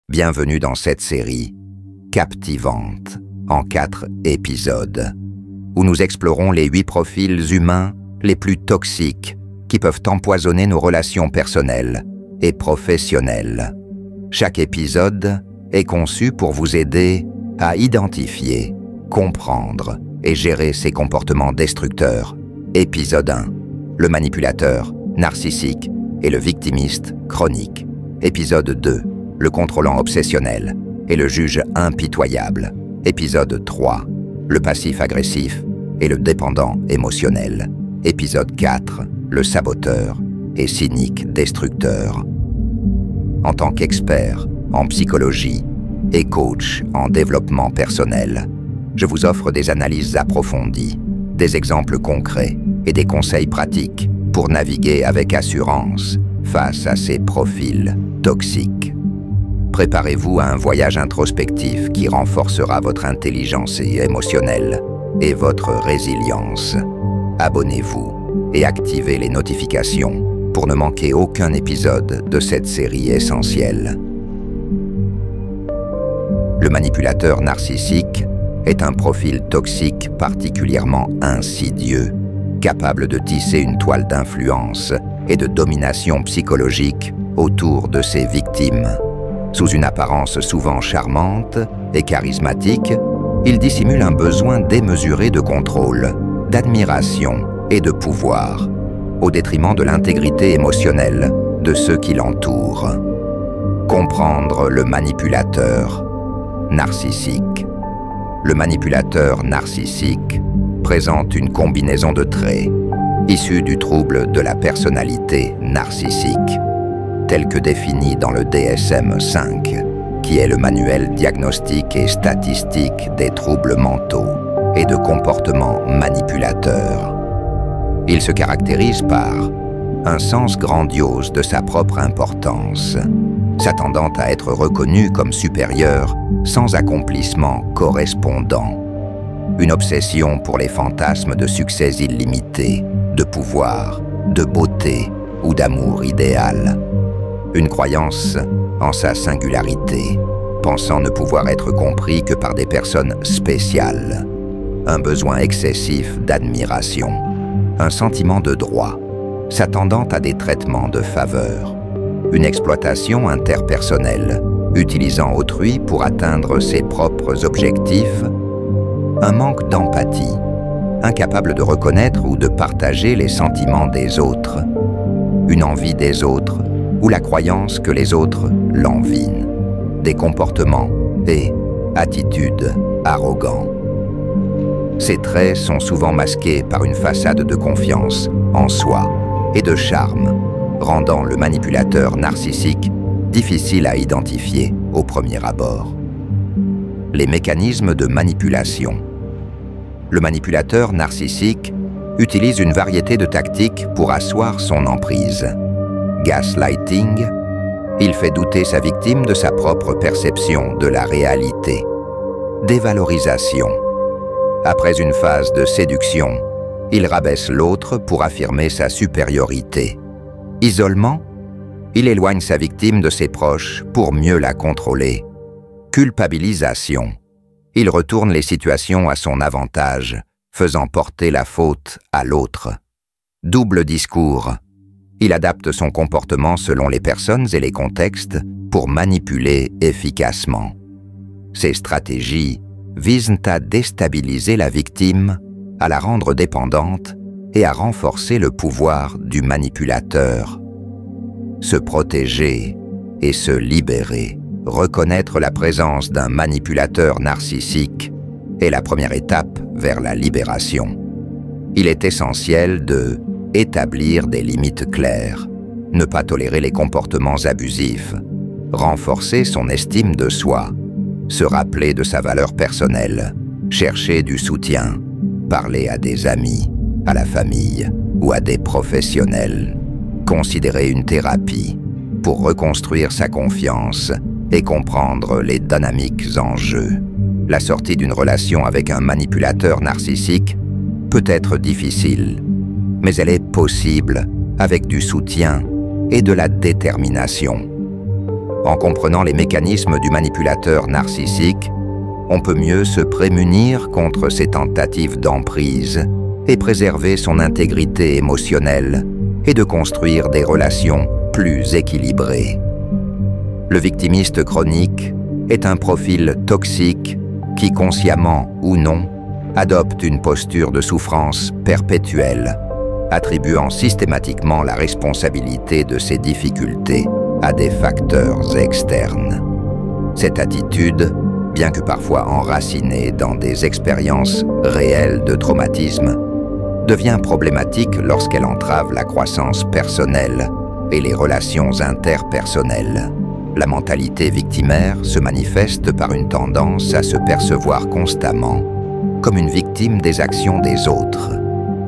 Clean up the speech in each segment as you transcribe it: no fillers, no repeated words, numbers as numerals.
Bienvenue dans cette série captivante en 4 épisodes où nous explorons les 8 profils humains les plus toxiques qui peuvent empoisonner nos relations personnelles et professionnelles. Chaque épisode est conçu pour vous aider à identifier, comprendre et gérer ces comportements destructeurs. Épisode 1. Le manipulateur narcissique et le victimiste chronique. Épisode 2. Le contrôlant obsessionnel et le juge impitoyable. Épisode 3. Le passif agressif et le dépendant émotionnel. Épisode 4. Le saboteur et cynique destructeur. En tant qu'expert en psychologie et coach en développement personnel, je vous offre des analyses approfondies, des exemples concrets et des conseils pratiques pour naviguer avec assurance face à ces profils toxiques. Préparez-vous à un voyage introspectif qui renforcera votre intelligence émotionnelle et votre résilience. Abonnez-vous et activez les notifications pour ne manquer aucun épisode de cette série essentielle. Le manipulateur narcissique est un profil toxique particulièrement insidieux, capable de tisser une toile d'influence et de domination psychologique autour de ses victimes. Sous une apparence souvent charmante et charismatique, il dissimule un besoin démesuré de contrôle, d'admiration et de pouvoir, au détriment de l'intégrité émotionnelle de ceux qui l'entourent. Comprendre le manipulateur narcissique. Le manipulateur narcissique présente une combinaison de traits issus du trouble de la personnalité narcissique, tel que défini dans le DSM-5, qui est le manuel diagnostique et statistique des troubles mentaux et de comportements manipulateurs. Il se caractérise par un sens grandiose de sa propre importance, s'attendant à être reconnu comme supérieur sans accomplissement correspondant, une obsession pour les fantasmes de succès illimité, de pouvoir, de beauté ou d'amour idéal, une croyance en sa singularité, pensant ne pouvoir être compris que par des personnes spéciales, un besoin excessif d'admiration, un sentiment de droit, s'attendant à des traitements de faveur, une exploitation interpersonnelle, utilisant autrui pour atteindre ses propres objectifs, un manque d'empathie, incapable de reconnaître ou de partager les sentiments des autres, une envie des autres ou la croyance que les autres l'envient, des comportements et attitudes arrogants. Ces traits sont souvent masqués par une façade de confiance en soi et de charme, rendant le manipulateur narcissique difficile à identifier au premier abord. Les mécanismes de manipulation. Le manipulateur narcissique utilise une variété de tactiques pour asseoir son emprise. Gaslighting, il fait douter sa victime de sa propre perception de la réalité. Dévalorisation. Après une phase de séduction, il rabaisse l'autre pour affirmer sa supériorité. Isolement, il éloigne sa victime de ses proches pour mieux la contrôler. Culpabilisation. Il retourne les situations à son avantage, faisant porter la faute à l'autre. Double discours. Il adapte son comportement selon les personnes et les contextes pour manipuler efficacement. Ces stratégies visent à déstabiliser la victime, à la rendre dépendante et à renforcer le pouvoir du manipulateur. Se protéger et se libérer. Reconnaître la présence d'un manipulateur narcissique est la première étape vers la libération. Il est essentiel de établir des limites claires, ne pas tolérer les comportements abusifs, renforcer son estime de soi, se rappeler de sa valeur personnelle, chercher du soutien, parler à des amis, à la famille ou à des professionnels, considérer une thérapie pour reconstruire sa confiance et comprendre les dynamiques en jeu. La sortie d'une relation avec un manipulateur narcissique peut être difficile, mais elle est possible avec du soutien et de la détermination. En comprenant les mécanismes du manipulateur narcissique, on peut mieux se prémunir contre ces tentatives d'emprise et préserver son intégrité émotionnelle et de construire des relations plus équilibrées. Le victimiste chronique est un profil toxique qui, consciemment ou non, adopte une posture de souffrance perpétuelle, attribuant systématiquement la responsabilité de ses difficultés à des facteurs externes. Cette attitude, bien que parfois enracinée dans des expériences réelles de traumatisme, devient problématique lorsqu'elle entrave la croissance personnelle et les relations interpersonnelles. La mentalité victimaire se manifeste par une tendance à se percevoir constamment comme une victime des actions des autres,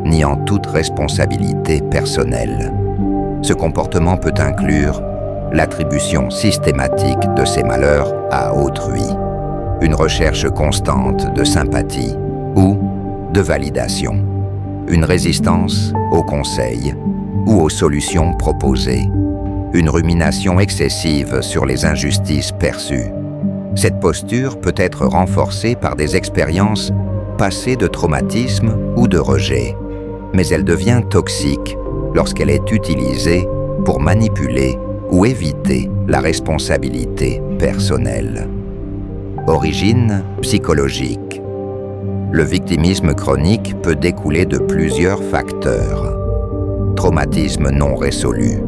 niant toute responsabilité personnelle. Ce comportement peut inclure l'attribution systématique de ses malheurs à autrui, une recherche constante de sympathie ou de validation, une résistance aux conseils ou aux solutions proposées, une rumination excessive sur les injustices perçues. Cette posture peut être renforcée par des expériences passées de traumatisme ou de rejet, mais elle devient toxique lorsqu'elle est utilisée pour manipuler ou éviter la responsabilité personnelle. Origine psychologique. Le victimisme chronique peut découler de plusieurs facteurs. Traumatisme non résolu,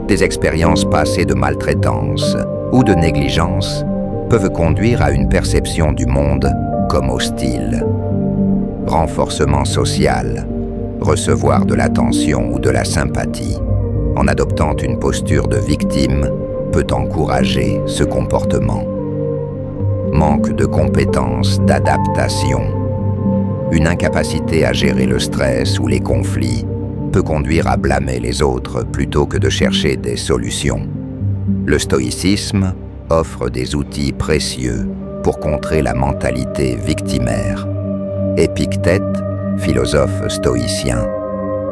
des expériences passées de maltraitance ou de négligence peuvent conduire à une perception du monde comme hostile. Renforcement social, recevoir de l'attention ou de la sympathie, en adoptant une posture de victime, peut encourager ce comportement. Manque de compétences d'adaptation. Une incapacité à gérer le stress ou les conflits peut conduire à blâmer les autres plutôt que de chercher des solutions. Le stoïcisme offre des outils précieux pour contrer la mentalité victimaire. Épictète, philosophe stoïcien,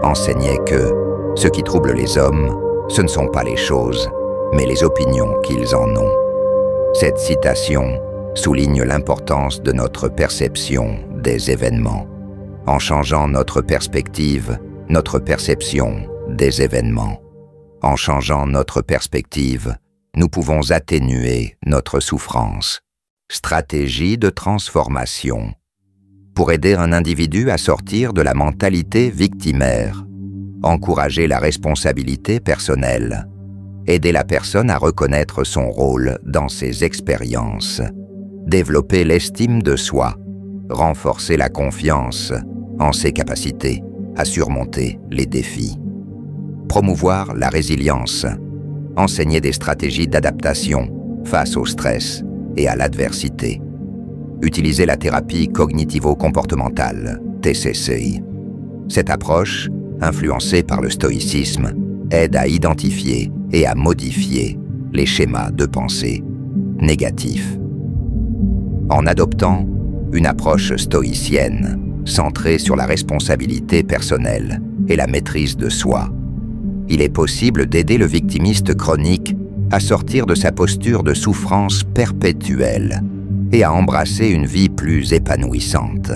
enseignait que ce qui trouble les hommes, ce ne sont pas les choses, mais les opinions qu'ils en ont. Cette citation souligne l'importance de notre perception des événements. En changeant notre perspective, notre perception des événements. En changeant notre perspective, nous pouvons atténuer notre souffrance. Stratégie de transformation. Pour aider un individu à sortir de la mentalité victimaire, encourager la responsabilité personnelle, aider la personne à reconnaître son rôle dans ses expériences, développer l'estime de soi, renforcer la confiance en ses capacités à surmonter les défis. Promouvoir la résilience, enseigner des stratégies d'adaptation face au stress et à l'adversité. Utiliser la thérapie cognitivo-comportementale, TCCI. Cette approche, influencée par le stoïcisme, aide à identifier et à modifier les schémas de pensée négatifs. En adoptant une approche stoïcienne, centrée sur la responsabilité personnelle et la maîtrise de soi, il est possible d'aider le victimiste chronique à sortir de sa posture de souffrance perpétuelle et à embrasser une vie plus épanouissante.